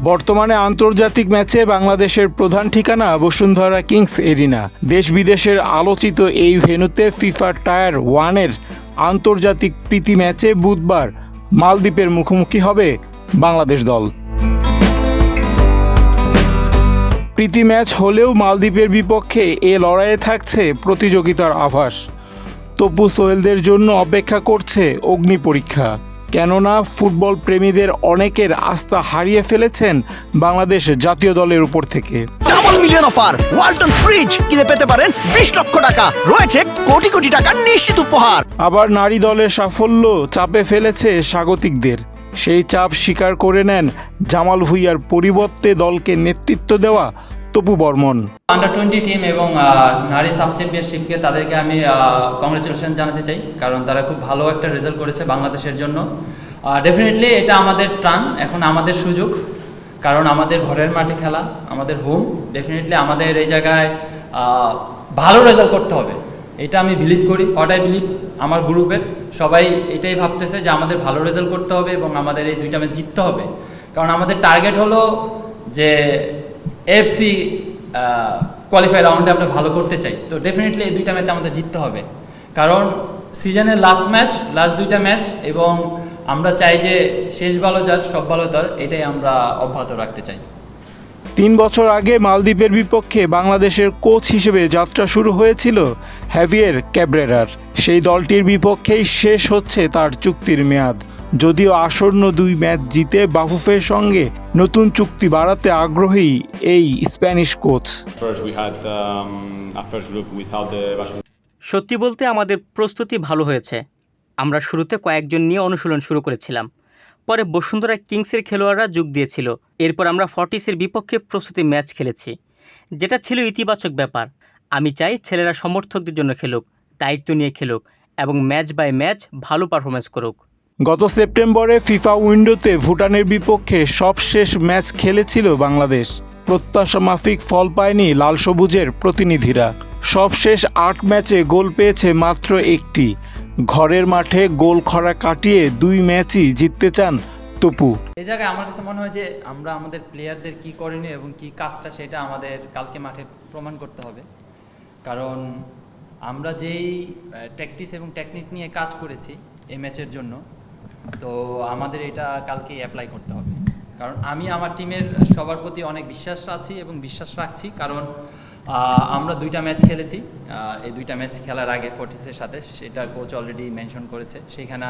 বর্তমানে আন্তর্জাতিক ম্যাচে বাংলাদেশের প্রধান ঠিকানা বসুন্ধরা কিংস এরিনা। দেশ বিদেশের আলোচিত এই ভেন্যুতে ফিফা টায়ার 1-এর আন্তর্জাতিক প্রীতি ম্যাচে বুধবার মালদ্বীপের মুখোমুখি হবে বাংলাদেশ দল। প্রীতি ম্যাচ হলেও মালদ্বীপের বিপক্ষে এ লড়াইয়ে থাকছে প্রতিযোগিতার আভাস। তপু সোহেলদের জন্য অপেক্ষা করছে অগ্নি পরীক্ষা, কেননা ফুটবল প্রেমীদের অনেকের আস্থা হারিয়ে ফেলেছেন বাংলাদেশ জাতীয় দলের উপর থেকে। Double million offer Walton fridge কিনে পেতে পারেন 20 লক্ষ টাকা, রয়েছে কোটি কোটি টাকার নিশ্চিত উপহার। আবার নারী দলের সাফল্য চাপে ফেলেছে স্বাগতিকদের। সেই চাপ স্বীকার করে নেন জামাল ভুঁইয়ার পরিবর্তে দলকে নেতৃত্ব দেওয়া তপু বর্মন। আন্ডার-20 টিম এবং নারী সাব চ্যাম্পিয়নশিপকে তাদেরকে আমি কংগ্রেচুলেশন জানাতে চাই, কারণ তারা খুব ভালো একটা রেজাল্ট করেছে বাংলাদেশের জন্য। ডেফিনেটলি এটা আমাদের টান, এখন আমাদের সুযোগ, কারণ আমাদের ঘরের মাঠে খেলা, আমাদের হোম। ডেফিনেটলি আমাদের এই জায়গায় ভালো রেজাল্ট করতে হবে, এটা আমি বিলিভ করি। হোয়াট আই বিলিভ, আমার গ্রুপের সবাই এটাই ভাবতেছে যে আমাদের ভালো রেজাল্ট করতে হবে এবং আমাদের এই দুইটা ম্যাচ জিততে হবে, কারণ আমাদের টার্গেট হলো যে এফসি কোয়ালিফাই রাউন্ডে আমরা ভালো করতে চাই। তো ডেফিনেটলি এই দুইটা ম্যাচ আমাদের জিততে হবে, কারণ সিজনের লাস্ট দুইটা ম্যাচ, এবং আমরা চাই যে শেষ ভালো যার সব ভালো তার, এটাই আমরা অব্যাহত রাখতে চাই। 3 বছর আগে মালদ্বীপের বিপক্ষে বাংলাদেশের কোচ হিসেবে যাত্রা শুরু হয়েছিল হ্যাভিয়ের ক্যাব্রেরার। সেই দলটির বিপক্ষেই শেষ হচ্ছে তার চুক্তির মেয়াদ। যদিও আসন্ন 2 ম্যাচ জিতে বাফুফের সঙ্গে নতুন চুক্তি বাড়াতে আগ্রহী এই স্প্যানিশ কোচ। সত্যি বলতে আমাদের প্রস্তুতি ভালো হয়েছে। আমরা শুরুতে কয়েকজন নিয়ে অনুশীলন শুরু করেছিলাম, পরে বসুন্ধরা কিংসের খেলোয়াড়রা যোগ দিয়েছিল। এরপর আমরা ফর্টিসের বিপক্ষে প্রস্তুতি ম্যাচ খেলেছি, যেটা ছিল ইতিবাচক ব্যাপার। আমি চাই ছেলেরা সমর্থকদের জন্য খেলুক, দায়িত্ব নিয়ে খেলুক এবং ম্যাচ বাই ম্যাচ ভালো পারফরমেন্স করুক। গত সেপ্টেম্বরে ফিফা উইন্ডোতে ভুটানের বিপক্ষে সবশেষ ম্যাচ খেলেছিল বাংলাদেশ। প্রত্যাশা মাফিক ফল পায়নি লাল সবুজের প্রতিনিধিরা। সবশেষ 8 ম্যাচে গোল পেয়েছে মাত্র 1টি। ঘরের মাঠে গোল খরা কাটিয়ে 2 ম্যাচই জিততে চান তপু। এই জায়গায় আমার কাছে মনে হয় যে আমরা আমাদের প্লেয়ারদের কি করণীয় এবং কি কাজটা, সেটা আমাদের কালকে মাঠে প্রমাণ করতে হবে। কারণ আমরা যেই প্র্যাকটিস এবং টেকনিক নিয়ে কাজ করেছি এই ম্যাচের জন্য, তো আমাদের এটা কালকে অ্যাপ্লাই করতে হবে। কারণ আমি আমার টিমের সবার প্রতি অনেক বিশ্বাস আছি এবং বিশ্বাস রাখছি, কারণ আমরা 2টা ম্যাচ খেলেছি। এই 2টা ম্যাচ খেলার আগে ফর্টিসের সাথে, সেটা কোচ অলরেডি মেনশন করেছে। সেখানে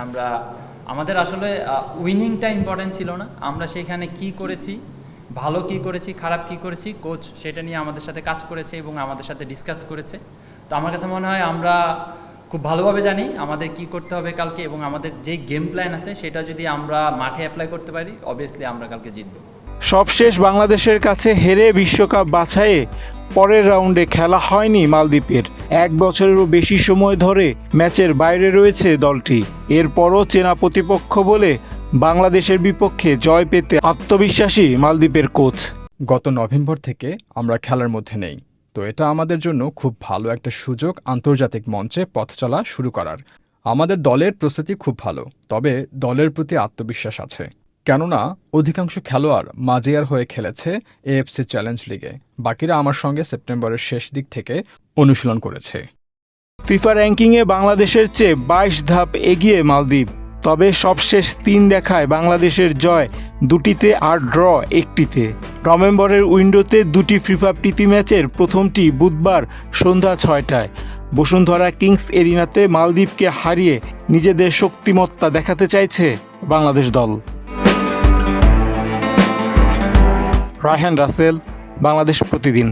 আমাদের আসলে উইনিংটা ইম্পর্টেন্ট ছিল না, আমরা সেখানে কি করেছি, ভালো কি করেছি, খারাপ কি করেছি, কোচ সেটা নিয়ে আমাদের সাথে কাজ করেছে এবং আমাদের সাথে ডিসকাস করেছে। তো আমার কাছে মনে হয় আমরা খুব ভালোভাবে জানি আমাদের কি করতে হবে কালকে, এবং আমাদের যেই গেম প্ল্যান আছে সেটা যদি আমরা মাঠে অ্যাপ্লাই করতে পারি, অবভিয়াসলি আমরা কালকে জিতব। সবশেষ বাংলাদেশের কাছে হেরে বিশ্বকাপ বাছাইয়ে পরের রাউন্ডে খেলা হয়নি মালদ্বীপের। 1 বছরেরও বেশি সময় ধরে ম্যাচের বাইরে রয়েছে দলটি। এরপরও চেনা প্রতিপক্ষ বলে বাংলাদেশের বিপক্ষে জয় পেতে আত্মবিশ্বাসী মালদ্বীপের কোচ। গত নভেম্বর থেকে আমরা খেলার মধ্যে নেই, তো এটা আমাদের জন্য খুব ভালো একটা সুযোগ আন্তর্জাতিক মঞ্চে পথ চলা শুরু করার। আমাদের দলের প্রস্তুতি খুব ভালো, তবে দলের প্রতি আত্মবিশ্বাস আছে, কেননা অধিকাংশ খেলোয়াড় মাজিয়ার হয়ে খেলেছে এএফসি চ্যালেঞ্জ লিগে। বাকিরা আমার সঙ্গে সেপ্টেম্বরের শেষ দিক থেকে অনুশীলন করেছে। ফিফা র্যাঙ্কিংয়ে বাংলাদেশের চেয়ে 22 ধাপ এগিয়ে মালদ্বীপ। তবে সবশেষ 3 দেখায় বাংলাদেশের জয় 2টিতে আর ড্র 1টিতে। নভেম্বরের উইন্ডোতে 2টি ফিফা প্রীতি ম্যাচের প্রথমটি বুধবার সন্ধ্যা 6টায় বসুন্ধরা কিংস এরিনাতে মালদ্বীপকে হারিয়ে নিজেদের শক্তিমত্তা দেখাতে চাইছে বাংলাদেশ দল। রায়হান রাসেল, বাংলাদেশ প্রতিদিন।